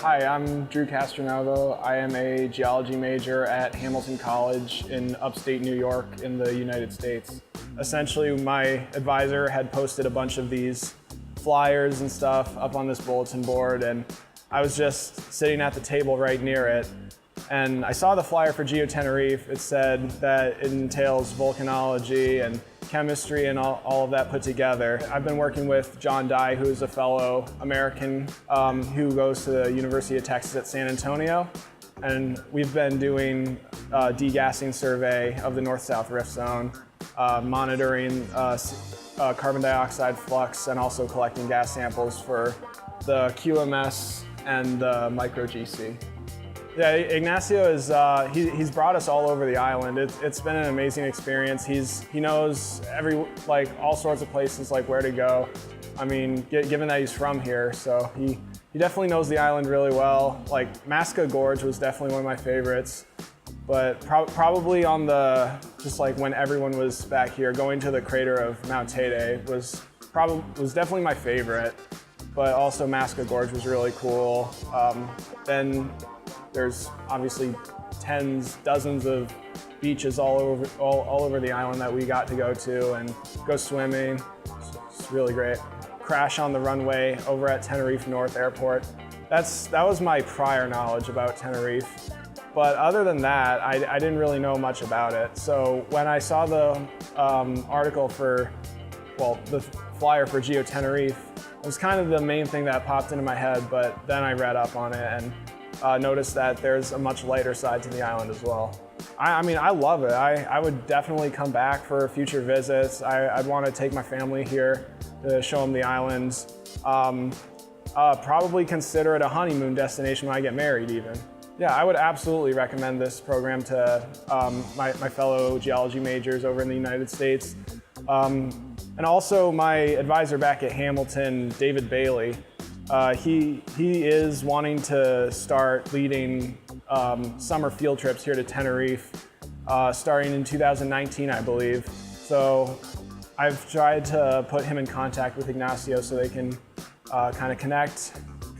Hi, I'm Drew Castronovo. I am a geology major at Hamilton College in upstate New York in the United States. Essentially, my advisor had posted a bunch of these flyers and stuff up on this bulletin board, and I was just sitting at the table right near it. And I saw the flyer for GeoTenerife. It said that it entails volcanology and chemistry and all of that put together. I've been working with John Dye, who's a fellow American who goes to the University of Texas at San Antonio. And we've been doing a degassing survey of the north-south rift zone, monitoring carbon dioxide flux, and also collecting gas samples for the QMS and the micro GC. Yeah, Ignacio is, he's brought us all over the island. It's been an amazing experience. He knows all sorts of places where to go. I mean, given that he's from here, so he definitely knows the island really well. Masca Gorge was definitely one of my favorites, but probably on just when everyone was back here, going to the crater of Mount Teide was definitely my favorite, but also Masca Gorge was really cool. Then there's obviously dozens of beaches all over the island that we got to go to and go swimming. It's really great. Crash on the runway over at Tenerife North Airport. That was my prior knowledge about Tenerife. But other than that, I didn't really know much about it. So when I saw the article the flyer for GeoTenerife, it was kind of the main thing that popped into my head, but then I read up on it and noticed that there's a much lighter side to the island as well. I mean, I love it. I would definitely come back for future visits. I'd want to take my family here to show them the islands. Probably consider it a honeymoon destination when I get married even. Yeah, I would absolutely recommend this program to my fellow geology majors over in the United States. And also my advisor back at Hamilton, David Bailey. He is wanting to start leading summer field trips here to Tenerife, starting in 2019, I believe. So I've tried to put him in contact with Ignacio so they can kind of connect,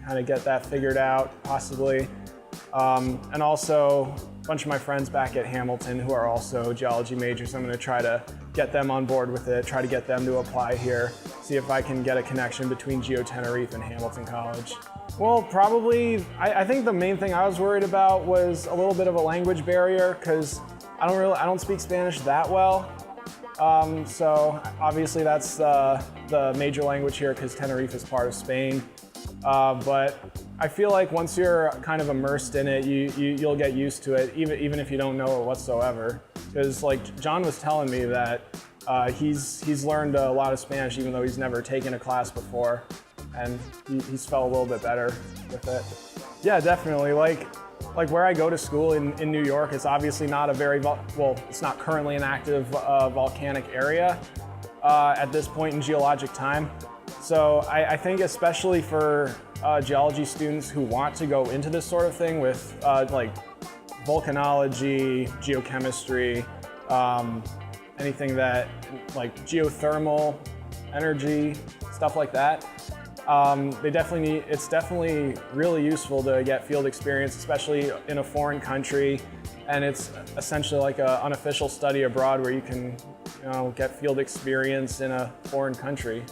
kind of get that figured out, possibly. And also a bunch of my friends back at Hamilton who are also geology majors. I'm going to try to get them on board with it, try to get them to apply here, see if I can get a connection between GeoTenerife and Hamilton College. Well, probably, I think the main thing I was worried about was a little bit of a language barrier because I don't speak Spanish that well. So obviously that's the major language here because Tenerife is part of Spain. But I feel like once you're kind of immersed in it, you'll get used to it, even if you don't know it whatsoever. Because John was telling me that he's learned a lot of Spanish even though he's never taken a class before, and he's felt a little bit better with it. Yeah, definitely. Like where I go to school in New York, it's obviously not it's not currently an active volcanic area at this point in geologic time. So I think especially for geology students who want to go into this sort of thing with volcanology, geochemistry, anything that geothermal energy, stuff like that, it's definitely really useful to get field experience, especially in a foreign country. And it's essentially like an unofficial study abroad where you can get field experience in a foreign country.